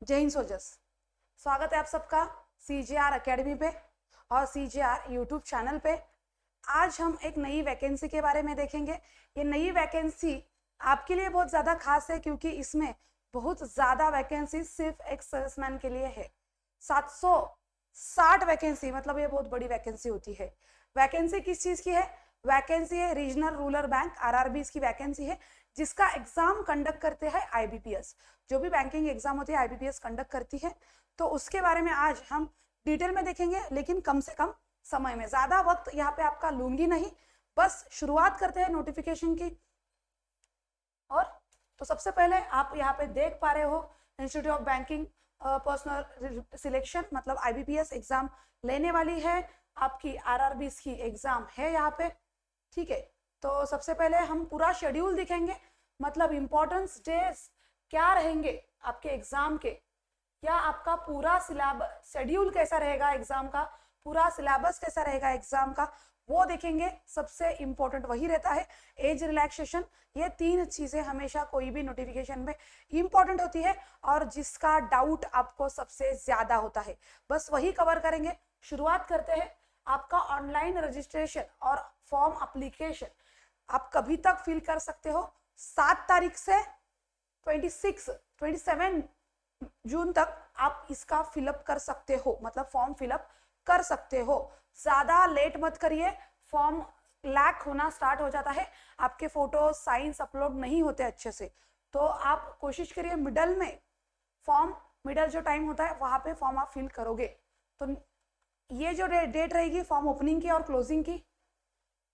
जय हिंद सोल्जर्स। स्वागत है आप सबका CJR एकेडमी पे और CJR यूट्यूब चैनल पे। आज हम एक नई वैकेंसी के बारे में देखेंगे। ये नई वैकेंसी आपके लिए बहुत ज़्यादा खास है क्योंकि इसमें बहुत ज़्यादा वैकेंसी सिर्फ एक सर्विसमैन के लिए है। 760 वैकेंसी, मतलब ये बहुत बड़ी वैकेंसी होती है। वैकेंसी किस चीज़ की है? वैकेंसी है रीजनल रूरल बैंक RRB इसकी वैकेंसी है, जिसका एग्जाम कंडक्ट करते हैं IBPS। जो भी बैंकिंग एग्जाम होती है IBPS कंडक्ट करती है। तो उसके बारे में आज हम डिटेल में देखेंगे, लेकिन कम से कम समय में। ज्यादा वक्त यहाँ पे आपका लूंगी नहीं, बस शुरुआत करते हैं नोटिफिकेशन की। और तो सबसे पहले आप यहाँ पे देख पा रहे हो institute of banking personal selection, मतलब IBPS एग्जाम लेने वाली है आपकी। RRB की एग्जाम है यहाँ पे, ठीक है। तो सबसे पहले हम पूरा शेड्यूल दिखेंगे, मतलब इम्पोर्टेंस डेज क्या रहेंगे आपके एग्जाम के, या आपका पूरा सिलेबस शेड्यूल कैसा रहेगा एग्जाम का, पूरा सिलेबस कैसा रहेगा एग्जाम का, वो देखेंगे। सबसे इंपॉर्टेंट वही रहता है एज रिलैक्सेशन। ये 3 चीजें हमेशा कोई भी नोटिफिकेशन में इंपॉर्टेंट होती है और जिसका डाउट आपको सबसे ज्यादा होता है, बस वही कवर करेंगे। शुरुआत करते हैं। आपका ऑनलाइन रजिस्ट्रेशन और फॉर्म एप्लीकेशन आप कभी तक फिल कर सकते हो? 7 तारीख से 27 जून तक आप इसका फिलअप कर सकते हो, मतलब फॉर्म फिलअप कर सकते हो। ज्यादा लेट मत करिए, फॉर्म लैक होना स्टार्ट हो जाता है, आपके फोटो साइंस अपलोड नहीं होते अच्छे से। तो आप कोशिश करिए मिडल में फॉर्म, मिडल जो टाइम होता है वहां पे फॉर्म आप फिल करोगे। तो ये जो डेट रहेगी फॉर्म ओपनिंग की और क्लोजिंग की,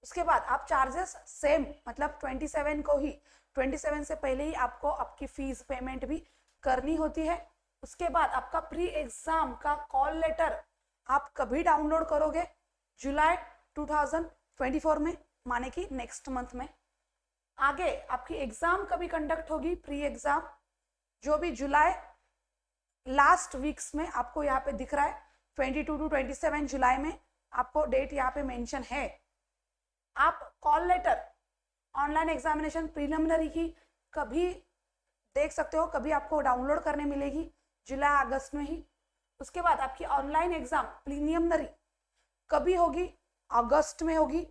उसके बाद आप चार्जेस सेम, मतलब 27 को ही, 27 से पहले ही आपको आपकी फीस पेमेंट भी करनी होती है। उसके बाद आपका प्री एग्जाम का कॉल लेटर आप कभी डाउनलोड करोगे? जुलाई 2024 में, माने कि नेक्स्ट मंथ में। आगे आपकी एग्जाम कभी कंडक्ट होगी, प्री एग्जाम, जो भी जुलाई लास्ट वीक्स में आपको यहाँ पे दिख रहा है 22 to 27 जुलाई में आपको डेट यहाँ पे मेंशन है। आप call letter online examination preliminary की कभी देख सकते हो, कभी आपको डाउनलोड करने मिलेगी जुलाई अगस्त में ही। उसके बाद आपकी ऑनलाइन एग्जाम प्रीलिमिनरी कभी होगी? अगस्त में होगी।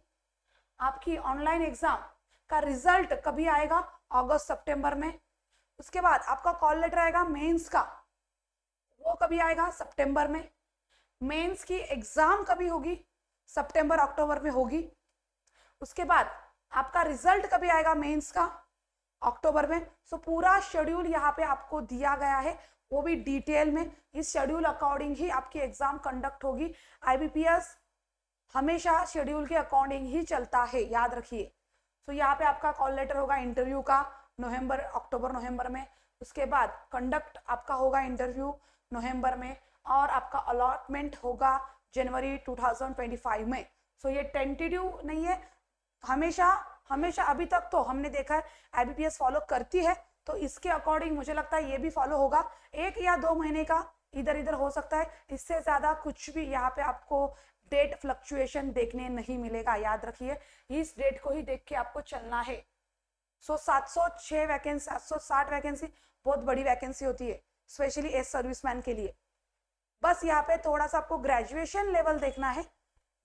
आपकी ऑनलाइन एग्जाम का रिजल्ट कभी आएगा? अगस्त सितंबर में। उसके बाद आपका कॉल लेटर आएगा मेंस का, वो कभी आएगा? सितंबर में। मेंस की एग्जाम कभी होगी? सितंबर अक्टूबर में होगी। उसके बाद आपका रिजल्ट कभी आएगा मेंस का? अक्टूबर में। सो पूरा शेड्यूल यहाँ पे आपको दिया गया है, वो भी डिटेल में। इस शेड्यूल अकॉर्डिंग ही आपकी एग्जाम कंडक्ट होगी। IBPS हमेशा शेड्यूल के अकॉर्डिंग ही चलता है, याद रखिए। तो यहाँ पे आपका कॉल लेटर होगा इंटरव्यू का अक्टूबर नवंबर में। उसके बाद कंडक्ट आपका होगा इंटरव्यू नवंबर में, और आपका अलॉटमेंट होगा जनवरी 2025 में। सो ये टेंटेटिव नहीं है, हमेशा हमेशा अभी तक तो हमने देखा है IBPS फॉलो करती है, तो इसके अकॉर्डिंग मुझे लगता है ये भी फॉलो होगा। 1 या 2 महीने का इधर इधर हो सकता है, इससे ज्यादा कुछ भी यहाँ पे आपको डेट फ्लक्चुएशन देखने नहीं मिलेगा, याद रखिए। इस डेट को ही देख के आपको चलना है। 706 वैकेंसी, 760 वैकेंसी बहुत बड़ी वैकेंसी होती है, स्पेशली एज सर्विसमैन के लिए। बस यहाँ पे थोड़ा सा आपको ग्रेजुएशन लेवल देखना है।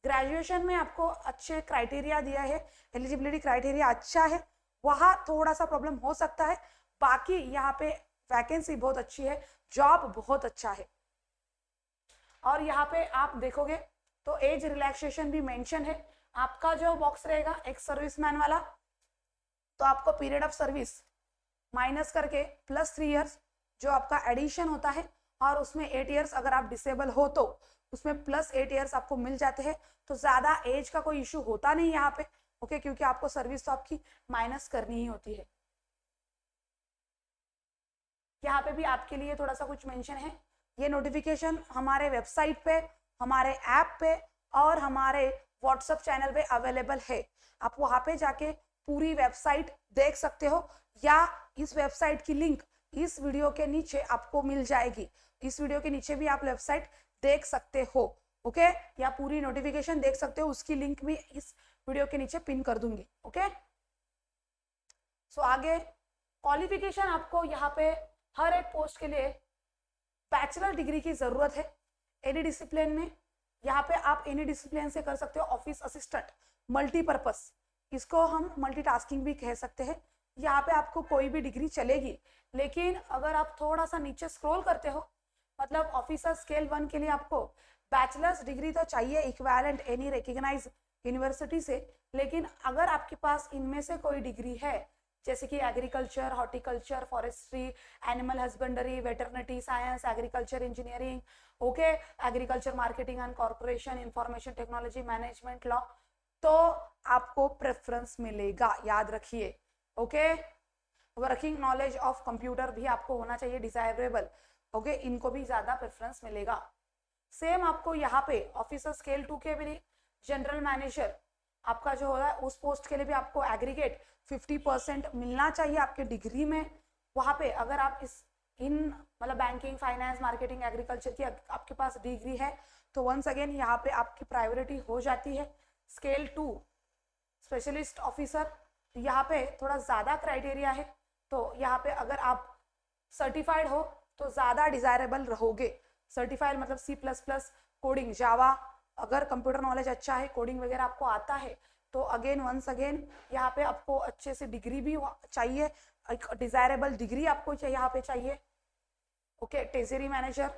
ग्रेजुएशन में आपको अच्छे क्राइटेरिया दिया है, एलिजिबिलिटी क्राइटेरिया अच्छा है, वहाँ थोड़ा सा प्रॉब्लम हो सकता है। बाकी यहाँ पे वैकेंसी बहुत अच्छी है, जॉब बहुत अच्छा है। और यहाँ पे आप देखोगे तो एज रिलैक्सेशन भी मेंशन है। आपका जो बॉक्स रहेगा एक्स सर्विसमैन वाला, तो आपको पीरियड ऑफ सर्विस माइनस करके +3 इयर्स जो आपका एडिशन होता है, और उसमें 8 इयर्स अगर आप डिसेबल हो तो उसमें +8 इयर्स आपको मिल जाते हैं। तो ज्यादा एज का कोई इशू होता नहीं यहाँ पे, ओके, क्योंकि आपको सर्विस तो आपकी माइनस करनी ही होती है। यहाँ पे भी आपके लिए थोड़ा सा कुछ मेंशन है। ये नोटिफिकेशन हमारे वेबसाइट पे, हमारे ऐप पे और हमारे व्हाट्सएप चैनल पे अवेलेबल है। आप वहां पे जाके पूरी वेबसाइट देख सकते हो, या इस वेबसाइट की लिंक इस वीडियो के नीचे आपको मिल जाएगी। इस वीडियो के नीचे भी आप वेबसाइट देख सकते हो, ओके, या पूरी नोटिफिकेशन देख सकते हो, उसकी लिंक भी इस वीडियो के नीचे पिन कर दूंगी, ओके। सो आगे क्वालिफिकेशन आपको यहाँ पे हर एक पोस्ट के लिए बैचलर डिग्री की जरूरत है एनी डिसिप्लिन में। यहाँ पे आप एनी डिसिप्लिन से कर सकते हो। ऑफिस असिस्टेंट मल्टीपर्पस, इसको हम मल्टीटास्किंग भी कह सकते हैं। यहाँ पे आपको कोई भी डिग्री चलेगी, लेकिन अगर आप थोड़ा सा नीचे स्क्रॉल करते हो, मतलब ऑफिसर स्केल 1 के लिए आपको बैचलर्स डिग्री तो चाहिए इक्विवेलेंट एनी रिकॉग्नाइज्ड यूनिवर्सिटी से, लेकिन अगर आपके पास इनमें से कोई डिग्री है जैसे कि agriculture, horticulture, forestry, animal husbandry, veterinary science, agriculture engineering, okay, agriculture marketing and corporation, information technology, management law, तो आपको प्रेफरेंस मिलेगा, याद रखिए। Okay, working knowledge of computer भी आपको होना चाहिए, डिजायरेबल। ओके, इनको भी ज्यादा प्रेफरेंस मिलेगा। सेम आपको यहाँ पे ऑफिसर स्केल 2 के भी जनरल मैनेजर आपका जो हो रहा है उस पोस्ट के लिए भी आपको एग्रीगेट 50% मिलना चाहिए आपके डिग्री में। वहां पे अगर आप इस इन मतलब बैंकिंग, फाइनेंस, मार्केटिंग, एग्रीकल्चर की आपके पास डिग्री है तो वंस अगेन यहाँ पे आपकी प्रायोरिटी हो जाती है। स्केल 2 स्पेशलिस्ट ऑफिसर, यहाँ पे थोड़ा ज्यादा क्राइटेरिया है, तो यहाँ पे अगर आप सर्टिफाइड हो तो ज्यादा डिजायरेबल रहोगे। सर्टिफाइड मतलब C++, कोडिंग, जावा, अगर कंप्यूटर नॉलेज अच्छा है, कोडिंग वगैरह आपको आता है, तो अगेन वंस अगेन यहाँ पे आपको अच्छे से डिग्री भी चाहिए, एक डिजायरेबल डिग्री आपको यहाँ पे चाहिए। ओके, ट्रेजरी मैनेजर,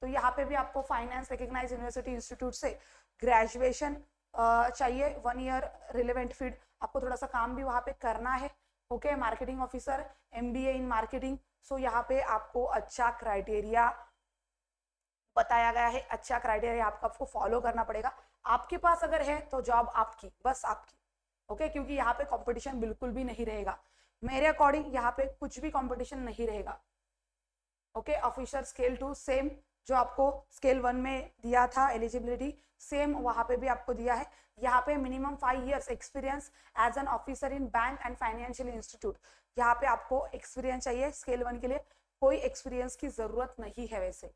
तो यहाँ पे भी आपको फाइनेंस रिकॉग्नाइज्ड यूनिवर्सिटी इंस्टीट्यूट से ग्रेजुएशन चाहिए, 1 ईयर रिलेवेंट फील्ड, आपको थोड़ा सा काम भी वहाँ पे करना है। Okay, marketing officer, MBA in marketing, so यहाँ पे आपको अच्छा क्राइटेरिया बताया गया है, अच्छा क्राइटेरिया आपको फॉलो करना पड़ेगा। आपके पास अगर है तो जॉब आपकी, बस आपकी। ओके, क्योंकि यहाँ पे कंपटीशन बिल्कुल भी नहीं रहेगा, मेरे अकॉर्डिंग यहाँ पे कुछ भी कंपटीशन नहीं रहेगा। ओके, ऑफिसर स्केल 2 सेम जो आपको स्केल 1 में दिया था एलिजिबिलिटी, सेम वहां पे भी आपको दिया है। यहाँ पे minimum 5 years experience as an officer in bank and financial institute, यहाँ पे आपको एक्सपीरियंस चाहिए। स्केल 1 के लिए कोई एक्सपीरियंस की जरूरत नहीं है वैसे।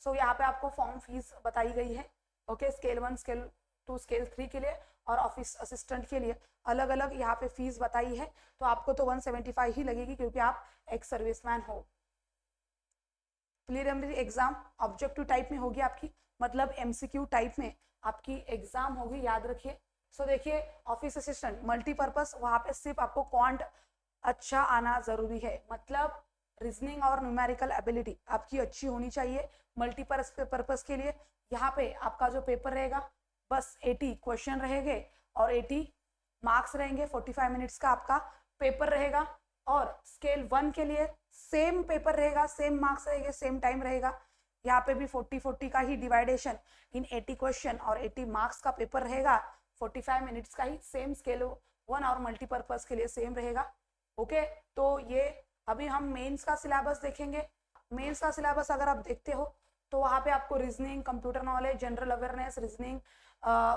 सो यहाँ पे आपको फॉर्म फीस बताई गई है। ओके, स्केल 1, स्केल 2, स्केल 3 के लिए और ऑफिस असिस्टेंट के लिए अलग अलग यहाँ पे फीस बताई है। तो आपको तो 175 ही लगेगी क्योंकि आप एक सर्विसमैन हो। प्रीलिमिनरी एग्जाम ऑब्जेक्टिव टाइप में होगी आपकी, मतलब MCQ टाइप में आपकी एग्जाम होगी, याद रखिए। सो देखिए, ऑफिस असिस्टेंट मल्टीपर्पस, वहां पे सिर्फ आपको क्वांट अच्छा आना जरूरी है, मतलब रीजनिंग और न्यूमेरिकल एबिलिटी आपकी अच्छी होनी चाहिए मल्टीपर्पस के लिए। यहाँ पे आपका जो पेपर रहेगा बस 80 क्वेश्चन रहेंगे और 80 मार्क्स रहेंगे, 45 मिनट्स का आपका पेपर रहेगा। और स्केल 1 के लिए सेम पेपर रहेगा, सेम मार्क्स रहेंगे, सेम टाइम रहेगा। यहाँ पे भी 40-40 का ही डिवाइडेशन इन 80 क्वेश्चन और 80 मार्क्स का पेपर रहेगा, 45 मिनट्स का ही, सेम स्केल 1 और मल्टीपर्पस के लिए सेम रहेगा। ओके, तो ये अभी हम मेंस का सिलेबस देखेंगे। मेंस का सिलेबस अगर आप देखते हो तो वहाँ पे आपको reasoning, computer knowledge, general awareness, reasoning,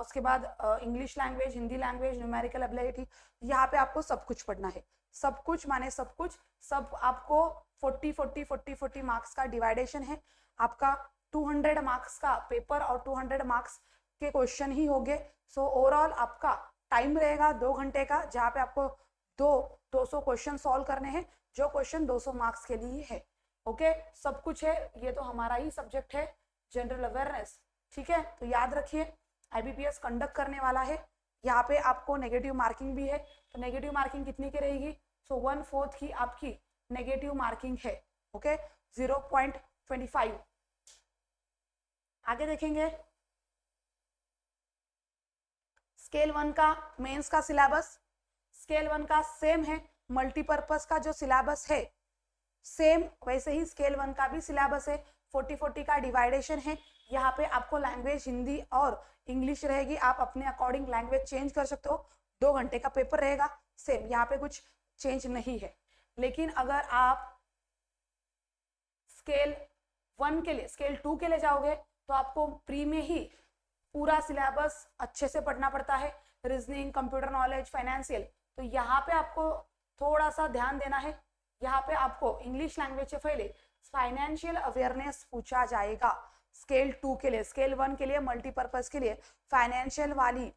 उसके बाद English language, Hindi language, numerical ability, यहाँ पे आपको सब कुछ पढ़ना है। सब कुछ माने सब कुछ, सब आपको 40-40 मार्क्स का डिवाइडेशन है। आपका 200 मार्क्स का पेपर और 200 मार्क्स के क्वेश्चन ही होंगे। सो ओवरऑल आपका टाइम रहेगा 2 घंटे का, जहाँ पे आपको 200 क्वेश्चन सॉल्व करने हैं, जो क्वेश्चन 200 मार्क्स के लिए है। ओके, सब कुछ है, ये तो हमारा ही सब्जेक्ट है जनरल अवेयरनेस, ठीक है। तो याद रखिए IBPS कंडक्ट करने वाला है। यहाँ पे आपको नेगेटिव मार्किंग भी है, तो नेगेटिव मार्किंग कितनी की रहेगी? सो 1/4 की आपकी नेगेटिव मार्किंग है। ओके, 0.25। आगे देखेंगे स्केल 1 का मेंस का सिलेबस। स्केल 1 का सेम है, मल्टीपर्पस का जो सिलेबस है सेम वैसे ही स्केल 1 का भी सिलेबस है। 40-40 का डिवाइडेशन है। यहाँ पे आपको लैंग्वेज हिंदी और इंग्लिश रहेगी, आप अपने अकॉर्डिंग लैंग्वेज चेंज कर सकते हो। 2 घंटे का पेपर रहेगा, सेम, यहाँ पे कुछ चेंज नहीं है। लेकिन अगर आप स्केल 1 के लिए, स्केल 2 के लिए जाओगे तो आपको प्री में ही पूरा सिलेबस अच्छे से पढ़ना पड़ता है, रीजनिंग, कंप्यूटर नॉलेज, फाइनेंशियल। तो यहाँ पे आपको थोड़ा सा ध्यान देना है। यहाँ पे आपको इंग्लिश लैंग्वेज से पहले फाइनेंशियल अवेयरनेस पूछा जाएगा स्केल 2 के लिए। स्केल 1 के लिए मल्टीपर्पस के लिए फाइनेंशियल वाली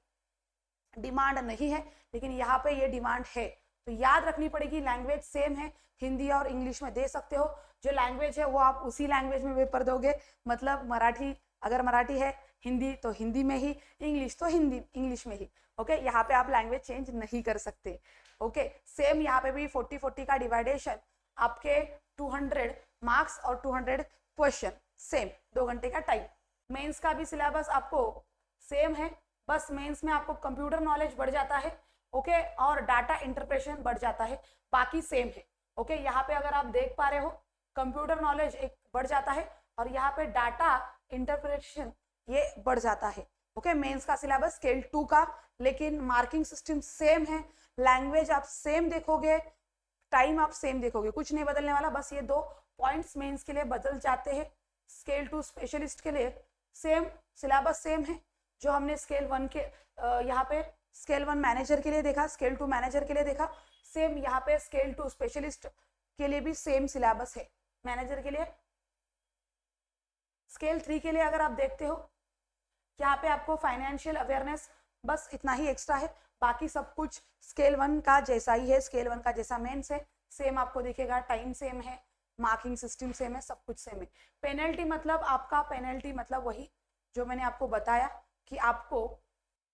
डिमांड नहीं है, लेकिन यहाँ पे ये डिमांड है। तो याद रखनी पड़ेगी, लैंग्वेज सेम है, हिंदी और इंग्लिश में दे सकते हो, जो लैंग्वेज है वो आप उसी लैंग्वेज में पेपर दोगे, मतलब मराठी अगर मराठी है, हिंदी तो हिंदी में ही, इंग्लिश तो हिंदी इंग्लिश में ही। ओके, यहाँ पे आप लैंग्वेज चेंज नहीं कर सकते। ओके, सेम यहाँ पे भी 40-40 का डिवाइडेशन, आपके 200 मार्क्स और 200 क्वेश्चन, सेम 2 घंटे का टाइम। मेंस का भी सिलेबस आपको सेम है, बस मेंस में आपको कंप्यूटर नॉलेज बढ़ जाता है, ओके, और डाटा इंटरप्रेशन बढ़ जाता है, बाकी सेम है। ओके, यहाँ पे अगर आप देख पा रहे हो कंप्यूटर नॉलेज एक बढ़ जाता है और यहाँ पे डाटा इंटरप्रेशन ये बढ़ जाता है। ओके, मेंस का सिलेबस स्केल 2 का, लेकिन मार्किंग सिस्टम सेम है, लैंग्वेज आप सेम देखोगे, टाइम आप सेम देखोगे, कुछ नहीं बदलने वाला, बस ये 2 पॉइंट्स मेंस के लिए बदल जाते हैं। स्केल 2 स्पेशलिस्ट के लिए सेम सिलेबस सेम है, जो हमने स्केल 1 के यहाँ पे स्केल 1 मैनेजर के लिए देखा, स्केल 2 मैनेजर के लिए देखा, सेम यहाँ पे स्केल 2 स्पेशलिस्ट के लिए भी सेम सिलेबस है। मैनेजर के लिए स्केल 3 के लिए अगर आप देखते हो, यहाँ पे आपको फाइनेंशियल अवेयरनेस बस इतना ही एक्स्ट्रा है, बाकी सब कुछ स्केल 1 का जैसा ही है, स्केल 1 का जैसा मेंस है, सेम आपको दिखेगा, टाइम सेम है, मार्किंग सिस्टम सेम है, सब कुछ सेम है। पेनल्टी मतलब आपका पेनल्टी मतलब वही जो मैंने आपको बताया कि आपको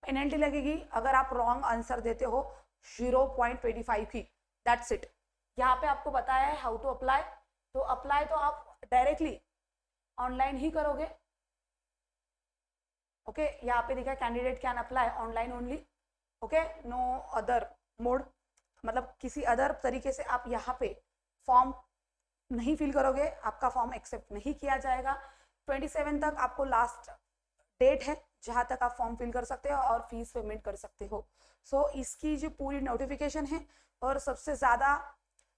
पेनल्टी लगेगी अगर आप रॉन्ग आंसर देते हो 0.25 की, दैट्स इट। यहाँ पे आपको बताया है हाउ टू अप्लाई, तो अप्लाई तो आप डायरेक्टली ऑनलाइन ही करोगे। ओके, यहाँ पे देखा candidate can apply online only, okay, no other mode, मतलब किसी अदर तरीके से आप यहाँ पे फॉर्म नहीं फिल करोगे, आपका फॉर्म एक्सेप्ट नहीं किया जाएगा। 27 तक आपको लास्ट डेट है जहाँ तक आप फॉर्म फिल कर सकते हो और फीस पेमेंट कर सकते हो। सो इसकी जो पूरी नोटिफिकेशन है, और सबसे ज़्यादा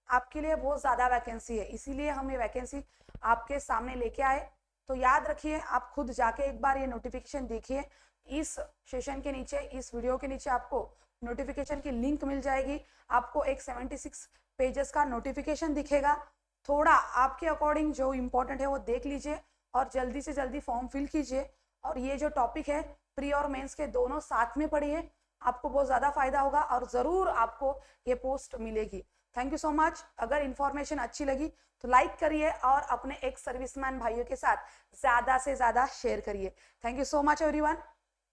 आपके लिए बहुत ज़्यादा वैकेंसी है, इसीलिए हम ये वैकेंसी आपके सामने लेके आए। तो याद रखिए, आप खुद जाके एक बार ये नोटिफिकेशन देखिए, इस सेशन के नीचे, इस वीडियो के नीचे आपको नोटिफिकेशन की लिंक मिल जाएगी, आपको एक 76 पेजेस का नोटिफिकेशन दिखेगा, थोड़ा आपके अकॉर्डिंग जो इम्पोर्टेंट है वो देख लीजिए और जल्दी से जल्दी फॉर्म फिल कीजिए। और ये जो टॉपिक है प्री और मेंस के दोनों साथ में पढ़िए, आपको बहुत ज़्यादा फायदा होगा और ज़रूर आपको ये पोस्ट मिलेगी। Thank you so much. अगर इन्फॉर्मेशन अच्छी लगी तो लाइक करिए और अपने एक सर्विसमैन भाइयों के साथ ज़्यादा से ज़्यादा शेयर करिए। Thank you so much everyone.